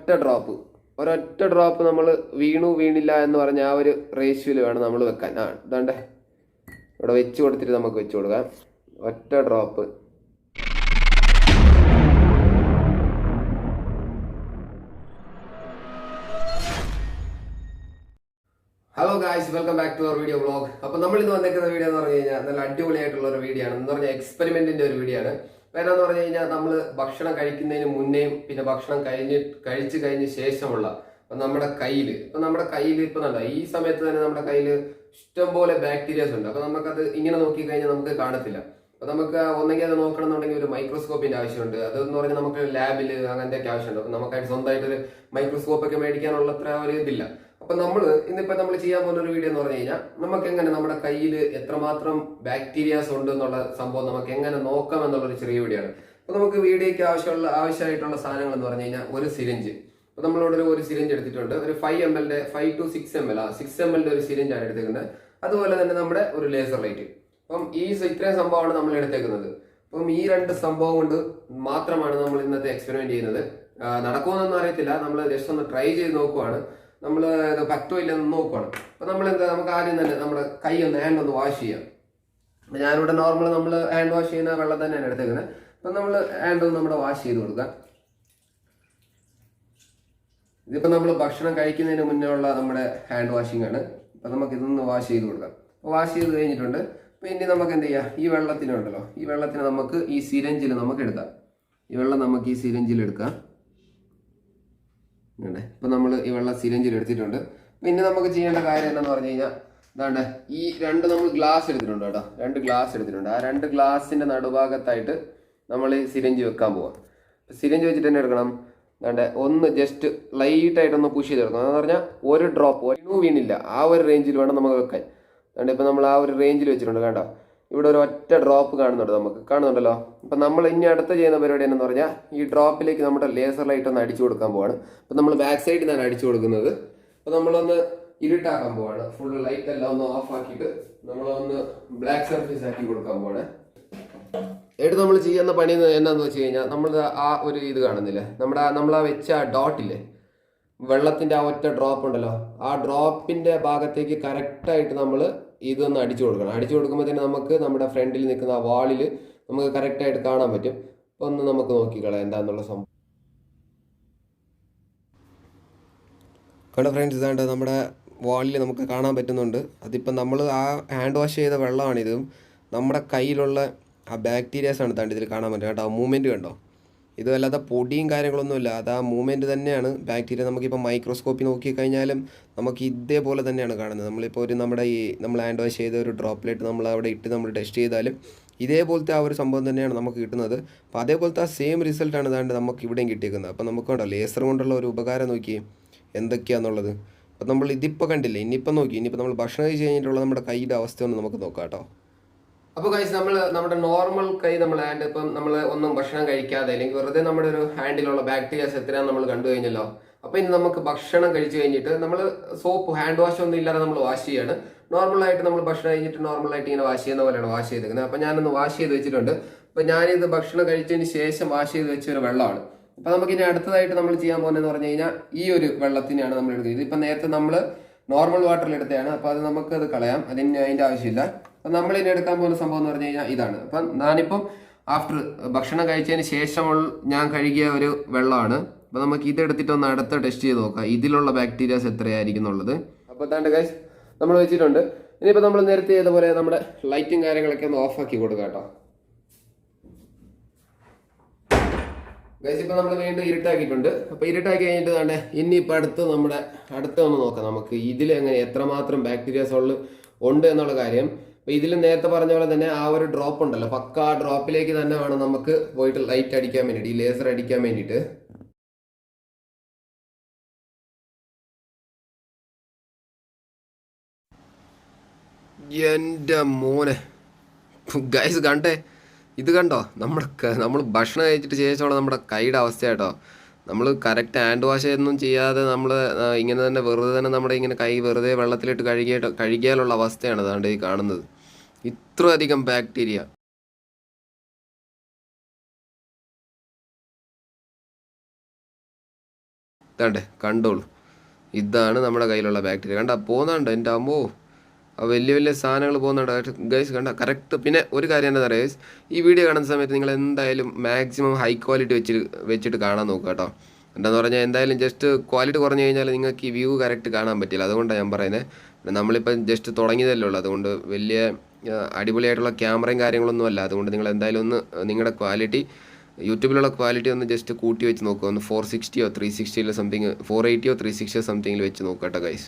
ഒരൊറ്റ ഡ്രോപ്പ് നമ്മൾ വീണില്ല എന്ന് പറഞ്ഞ ആ ഒരു റേഷ്യോയിൽ വേണം നമ്മൾ വെക്കാൻ. ഇതാണ്ടേ ഇവിടെ വെച്ച് കൊടുത്തിട്ട് നമുക്ക് വെച്ച് കൊടുക്കാം. ഒറ്റ drop. Hello guys, welcome back to our video vlog. അപ്പോൾ നമ്മൾ ഇന്ന് വന്നിരിക്കുന്ന വീഡിയോ എന്ന് പറഞ്ഞു കഴിഞ്ഞാൽ നല്ല അടിപൊളിയായിട്ടുള്ള ഒരു വീഡിയോ ആണ്. എന്ന് പറഞ്ഞാൽ എക്സ്പെരിമെന്റിന്റെ ഒരു വീഡിയോ ആണ്. കാരണം എന്ന് പറഞ്ഞു കഴിഞ്ഞാൽ നമ്മൾ ഭക്ഷണം കഴിക്കുന്നതിന് മുന്നേയും പിന്നെ ഭക്ഷണം കഴിച്ചു കഴിഞ്ഞ ശേഷമുള്ള നമ്മുടെ കയ്യിൽ ഇപ്പൊ കണ്ടോ, ഈ സമയത്ത് തന്നെ നമ്മുടെ കയ്യിൽ ഇഷ്ടംപോലെ ബാക്ടീരിയാസ് ഉണ്ട്. അപ്പൊ നമുക്കത് ഇങ്ങനെ നോക്കി കഴിഞ്ഞാൽ നമുക്ക് കാണത്തില്ല. അപ്പൊ നമുക്ക് ഒന്നെങ്കിൽ അത് നോക്കണം എന്നുണ്ടെങ്കിൽ ഒരു മൈക്രോസ്കോപ്പിന്റെ ആവശ്യമുണ്ട്. അതെന്ന് പറഞ്ഞാൽ നമുക്ക് ലാബിൽ അങ്ങനത്തെ ഒക്കെ ആവശ്യമുണ്ട്. അപ്പൊ നമുക്കായിട്ട് സ്വന്തമായിട്ടൊരു മൈക്രോസ്കോപ്പ് ഒക്കെ മേടിക്കാനുള്ള അത്ര ഒരു ഇതില്ല. അപ്പൊ ഇന്നിപ്പോ നമ്മൾ ചെയ്യാൻ പോകുന്ന ഒരു വീഡിയോ എന്ന് പറഞ്ഞു കഴിഞ്ഞാൽ നമുക്ക് എങ്ങനെ നമ്മുടെ കയ്യിൽ എത്രമാത്രം ബാക്ടീരിയാസ് ഉണ്ട് എന്നുള്ള സംഭവം നമുക്ക് എങ്ങനെ നോക്കാം എന്നുള്ളൊരു ചെറിയ വീഡിയോ ആണ്. അപ്പൊ നമുക്ക് വീഡിയോയ്ക്ക് ആവശ്യമായിട്ടുള്ള സാധനങ്ങൾ എന്ന് പറഞ്ഞു കഴിഞ്ഞാൽ ഒരു സിരിഞ്ച്. അപ്പൊ നമ്മളിവിടെ ഒരു സിരിഞ്ച് എടുത്തിട്ടുണ്ട്. ഒരു 5 to 6 ml 6 ml ഒരു സിരിഞ്ച് ആണ് എടുത്തേക്കുന്നത്. അതുപോലെ തന്നെ നമ്മുടെ ഒരു ലേസർ ലൈറ്റ്. അപ്പം ഇത്രയും സംഭവമാണ് നമ്മൾ എടുത്തേക്കുന്നത്. അപ്പം ഈ രണ്ട് സംഭവം കൊണ്ട് മാത്രമാണ് നമ്മൾ ഇന്നത്തെ എക്സ്പെരിമെന്റ് ചെയ്യുന്നത്. നടക്കുമെന്നൊന്നും അറിയത്തില്ല, നമ്മൾ ജസ്റ്റ് ഒന്ന് ട്രൈ ചെയ്ത് നോക്കുവാണ്. നമ്മൾ ഇത് പറ്റുമോ ഇല്ലെന്ന് നോക്കുവാണ്. അപ്പൊ നമുക്ക് ആദ്യം തന്നെ നമ്മുടെ ഹാൻഡ് ഒന്ന് വാഷ് ചെയ്യാം. ഞാനിവിടെ നോർമൽ നമ്മൾ ഹാൻഡ് വാഷ് ചെയ്യുന്ന വെള്ളം തന്നെയാണ് എടുത്തേക്കുന്നത്. അപ്പൊ നമ്മൾ ഹാൻഡ് ഒന്ന് നമ്മുടെ വാഷ് ചെയ്ത് കൊടുക്കാം. ഇതിപ്പോ നമ്മൾ ഭക്ഷണം കഴിക്കുന്നതിന് മുന്നേ ഉള്ള നമ്മുടെ ഹാൻഡ് വാഷിംഗ് ആണ്. അപ്പൊ നമുക്ക് ഇതൊന്ന് വാഷ് ചെയ്ത് കൊടുക്കാം. അപ്പൊ വാഷ് ചെയ്ത് കഴിഞ്ഞിട്ടുണ്ട്. അപ്പൊ ഇനി നമുക്ക് എന്ത് ചെയ്യാം, ഈ വെള്ളത്തിന് നമുക്ക് ഈ സിരഞ്ചിൽ നമുക്ക് എടുക്കാം. ഈ വെള്ളം നമുക്ക് ഈ സിരഞ്ചിൽ എടുക്കാം. ഇപ്പൊ നമ്മൾ ഈ വെള്ളം സിരഞ്ചിൽ എടുത്തിട്ടുണ്ട്. പിന്നെ നമുക്ക് ചെയ്യേണ്ട കാര്യം എന്താണെന്ന് പറഞ്ഞു കഴിഞ്ഞാൽ ഇതാണ്ട് ഈ നമ്മൾ ഗ്ലാസ് എടുത്തിട്ടുണ്ട് കേട്ടോ. 2 ഗ്ലാസ് എടുത്തിട്ടുണ്ട്. ആ 2 ഗ്ലാസിന്റെ നടുഭാഗത്തായിട്ട് നമ്മൾ ഈ സിരഞ്ച് വെക്കാൻ പോവാം. സിരഞ്ച് വെച്ചിട്ട് തന്നെ എടുക്കണം. ഒന്ന് ജസ്റ്റ് ലൈറ്റ് ആയിട്ടൊന്ന് പുഷ് ചെയ്തെടുക്കണം. എന്ന് പറഞ്ഞാൽ ഒരു ഡ്രോപ്പ് വീണില്ല, ആ ഒരു റേഞ്ചിൽ വേണം നമുക്ക് വെക്കാൻ. അതുകൊണ്ട് ഇപ്പം നമ്മൾ ആ ഒരു റേഞ്ചിൽ വെച്ചിട്ടുണ്ട്. കണ്ടോ, ഇവിടെ ഒരു ഒറ്റ ഡ്രോപ്പ് കാണുന്നുണ്ടല്ലോ. അപ്പം നമ്മൾ ഇനി അടുത്ത ചെയ്യുന്ന പരിപാടി എന്ന് പറഞ്ഞാൽ ഈ ഡ്രോപ്പിലേക്ക് നമ്മുടെ ലേസർ ലൈറ്റ് ഒന്ന് അടിച്ചു കൊടുക്കാൻ പോവാണ്. അപ്പം നമ്മൾ ബാക്ക് സൈഡിൽ നിന്നാണ് അടിച്ചു കൊടുക്കുന്നത്. അപ്പം നമ്മളൊന്ന് ഇരുട്ടാക്കാൻ പോവാണ്. ഫുൾ ലൈറ്റ് എല്ലാം ഒന്ന് ഓഫ് ആക്കിയിട്ട് നമ്മളൊന്ന് ബ്ലാക്ക് സർഫേസ് ആക്കി കൊടുക്കാൻ പോവാണ്. എന്നിട്ട് നമ്മൾ ചെയ്യുന്ന പണി എന്നാന്ന് വെച്ച് കഴിഞ്ഞാൽ നമ്മൾ ആ ഒരു ഇത് കാണുന്നില്ലേ, നമ്മൾ ആ വെച്ച ആ ഡോട്ടില്ലേ, വെള്ളത്തിന്റെ ആ ഒറ്റ ഡ്രോപ്പ് ഉണ്ടല്ലോ, ആ ഡ്രോപ്പിന്റെ ഭാഗത്തേക്ക് കറക്റ്റായിട്ട് നമ്മൾ ഇതൊന്ന് അടിച്ചു കൊടുക്കണം. അടിച്ചു കൊടുക്കുമ്പോൾ തന്നെ നമുക്ക് നമ്മുടെ ഫ്രണ്ടിൽ നിൽക്കുന്ന ആ വാളിൽ നമുക്ക് കറക്റ്റായിട്ട് കാണാൻ പറ്റും. അപ്പൊ ഒന്ന് നമുക്ക് നോക്കിക്കളയാം എന്താന്നുള്ള സംഭവം. കണ്ടോ ഫ്രണ്ട്സ്, ഇതാണ്ട് നമ്മുടെ വാളിൽ നമുക്ക് കാണാൻ പറ്റുന്നുണ്ട്. അതിപ്പം നമ്മൾ ആ ഹാൻഡ് വാഷ് ചെയ്ത വെള്ളമാണിതും. നമ്മുടെ കയ്യിലുള്ള ആ ബാക്ടീരിയാസ് ആണ് താണ്ട് ഇതിൽ കാണാൻ പറ്റും കേട്ടോ. ആ മൂവ്മെൻറ്റ് കണ്ടോ, ഇത് അല്ലാതെ പൊടിയും കാര്യങ്ങളൊന്നുമില്ല, അത് ആ മൂവ്മെൻറ്റ് തന്നെയാണ് ബാക്ടീരിയ. നമുക്കിപ്പോൾ മൈക്രോസ്കോപ്പിൽ നോക്കിക്കഴിഞ്ഞാലും നമുക്ക് ഇതേപോലെ തന്നെയാണ് കാണുന്നത്. നമ്മളിപ്പോൾ നമ്മൾ ഹാൻഡ് വാഷ് ചെയ്ത ഒരു ഡ്രോപ്പ്ലെറ്റ് നമ്മൾ അവിടെ ഇട്ട് നമ്മൾ ടെസ്റ്റ് ചെയ്താലും ഇതേപോലത്തെ ആ ഒരു സംഭവം തന്നെയാണ് നമുക്ക് കിട്ടുന്നത്. അപ്പോൾ അതേപോലത്തെ ആ സെയിം റിസൾട്ടാണ് ഇതാണ്ട് നമുക്ക് ഇവിടെയും കിട്ടിയിരിക്കുന്നത്. അപ്പോൾ നമുക്ക് കണ്ടോ ലേസർ കൊണ്ടുള്ള ഒരു ഉപകാരം നോക്കിയേ എന്തൊക്കെയാണെന്നുള്ളത്. അപ്പോൾ നമ്മൾ ഇതിപ്പോൾ കണ്ടില്ലേ, ഇനിയിപ്പോൾ നമ്മൾ ഭക്ഷണം കഴിച്ച് കഴിഞ്ഞിട്ടുള്ള നമ്മുടെ കൈയുടെ അവസ്ഥ ഒന്ന് നമുക്ക് നോക്കാം കേട്ടോ. അപ്പോൾ ഗൈസ്, നമ്മുടെ നോർമൽ കൈ ഹാൻഡ് ഇപ്പം നമ്മൾ ഒന്നും ഭക്ഷണം കഴിക്കാതെ അല്ലെങ്കിൽ വെറുതെ നമ്മുടെ ഒരു ഹാൻഡിലുള്ള ബാക്ടീരിയാസ് എത്രയാണെന്ന് നമ്മൾ കണ്ടു കഴിഞ്ഞല്ലോ. അപ്പോൾ ഇനി നമുക്ക് ഭക്ഷണം കഴിച്ചു കഴിഞ്ഞിട്ട് നമ്മൾ ഹാൻഡ് വാഷ് ഒന്നും ഇല്ലാതെ നമ്മൾ വാഷ് ചെയ്യാണ്. നോർമലായിട്ട് നമ്മൾ ഭക്ഷണം കഴിഞ്ഞിട്ട് നോർമലായിട്ട് ഇങ്ങനെ വാഷ് ചെയ്യുന്ന പോലെയാണ് വാഷ് ചെയ്തിരിക്കുന്നത്. അപ്പോൾ ഞാനൊന്ന് വാഷ് ചെയ്ത് വെച്ചിട്ടുണ്ട്. അപ്പോൾ ഞാനിത് ഭക്ഷണം കഴിച്ചതിന് ശേഷം വാഷ് ചെയ്ത് വെച്ച ഒരു വെള്ളമാണ്. അപ്പോൾ നമുക്കിനി അടുത്തതായിട്ട് നമ്മൾ ചെയ്യാൻ പോകുന്നതെന്ന് പറഞ്ഞു കഴിഞ്ഞാൽ ഈ ഒരു വെള്ളത്തിനെയാണ് നമ്മൾ എടുക്കുന്നത്. ഇതിപ്പോൾ നേരത്തെ നമ്മൾ നോർമൽ വാട്ടറിൽ എടുത്തതാണ്. അപ്പോൾ അത് നമുക്കത് കളയാം, അതിൻ്റെ ആവശ്യമില്ല. അപ്പം നമ്മളിനി എടുക്കാൻ പോകുന്ന സംഭവം എന്ന് പറഞ്ഞു കഴിഞ്ഞാൽ ഇതാണ്. അപ്പം ഞാനിപ്പം ഭക്ഷണം കഴിച്ചതിന് ശേഷം ഞാൻ കഴുകിയ ഒരു വെള്ളമാണ്. അപ്പം നമുക്ക് ഇതെടുത്തിട്ട് ഒന്ന് അടുത്ത ടെസ്റ്റ് ചെയ്ത് നോക്കാം ഇതിലുള്ള ബാക്ടീരിയാസ് എത്രയായിരിക്കും എന്നുള്ളത്. അപ്പോൾ അതാണ്ട് ഗൈസ് നമ്മൾ വെച്ചിട്ടുണ്ട്. ഇനിയിപ്പോൾ നമ്മൾ നേരത്തെ ചെയ്തപോലെ നമ്മുടെ ലൈറ്റും കാര്യങ്ങളൊക്കെ ഒന്ന് ഓഫാക്കി കൊടുക്കാം കേട്ടോ. ഗൈസ് ഇപ്പോൾ നമ്മൾ വീണ്ടും ഇരുട്ടാക്കിയിട്ടുണ്ട്. അപ്പോൾ ഇരുട്ടാക്കി കഴിഞ്ഞിട്ട് തന്നെ ഇനിയിപ്പോൾ അടുത്ത ഒന്ന് നോക്കാം നമുക്ക് ഇതിലെങ്ങനെ എത്രമാത്രം ബാക്ടീരിയാസ് ഉണ്ട് എന്നുള്ള കാര്യം. അപ്പോൾ ഇതിൽ നേരത്തെ പറഞ്ഞ പോലെ തന്നെ ആ ഒരു ഡ്രോപ്പ് ഉണ്ടല്ലോ, പക്ക ആ ഡ്രോപ്പിലേക്ക് തന്നെ വേണം നമുക്ക് പോയിട്ട് ലൈറ്റ് അടിക്കാൻ വേണ്ടിയിട്ട്, ഈ ലേസർ അടിക്കാൻ വേണ്ടിയിട്ട്. എൻ്റെ മോനെ ഗൈസ് കണ്ടേ, ഇത് കണ്ടോ, നമ്മൾ ഭക്ഷണം കഴിച്ചിട്ട് ശേഷമുള്ള നമ്മുടെ കൈയുടെ അവസ്ഥ കേട്ടോ. നമ്മൾ കറക്റ്റ് ഹാൻഡ് വാഷ് ഒന്നും ചെയ്യാതെ നമ്മൾ ഇങ്ങനെ തന്നെ വെറുതെ തന്നെ നമ്മുടെ ഇങ്ങനെ കൈ വെറുതെ വെള്ളത്തിലിട്ട് കഴുകിയാലുള്ള അവസ്ഥയാണ് അതാണ്ട് ഈ കാണുന്നത്. ഇത്രയധികം ബാക്ടീരിയ. ഇതാണ്ടേ കണ്ടോളൂ, ഇതാണ് നമ്മുടെ കയ്യിലുള്ള ബാക്ടീരിയ. കണ്ട പോകുന്നുണ്ട് എൻ്റെ അമ്മോ, വലിയ വലിയ സാധനങ്ങൾ പോകുന്നുണ്ട് ഗൈസ്. കണ്ട കറക്റ്റ്. പിന്നെ ഒരു കാര്യം എന്താ പറയുക ഗൈസ്, ഈ വീഡിയോ കാണുന്ന സമയത്ത് നിങ്ങൾ എന്തായാലും മാക്സിമം ഹൈ ക്വാളിറ്റി വെച്ചിട്ട് കാണാൻ നോക്കുക കേട്ടോ. എന്താണെന്ന് പറഞ്ഞാൽ എന്തായാലും ജസ്റ്റ് ക്വാളിറ്റി കുറഞ്ഞു കഴിഞ്ഞാൽ നിങ്ങൾക്ക് ഈ വ്യൂ കറക്റ്റ് കാണാൻ പറ്റില്ല. അതുകൊണ്ടാണ് ഞാൻ പറയുന്നത്. നമ്മളിപ്പം ജസ്റ്റ് തുടങ്ങിയതല്ലേ ഉള്ളൂ, അതുകൊണ്ട് വലിയ അടിപൊളിയായിട്ടുള്ള ക്യാമറയും കാര്യങ്ങളൊന്നും അല്ല. അതുകൊണ്ട് നിങ്ങൾ എന്തായാലും ഒന്ന് നിങ്ങളുടെ ക്വാളിറ്റി, യൂട്യൂബിലുള്ള ക്വാളിറ്റി ഒന്ന് ജസ്റ്റ് കൂട്ടി വെച്ച് നോക്കുക. ഒന്ന് 460 360 സംതിങ്, 480 360 സംതിങ്ങിൽ വെച്ച് നോക്കുക കേട്ടോ ഗൈസ്.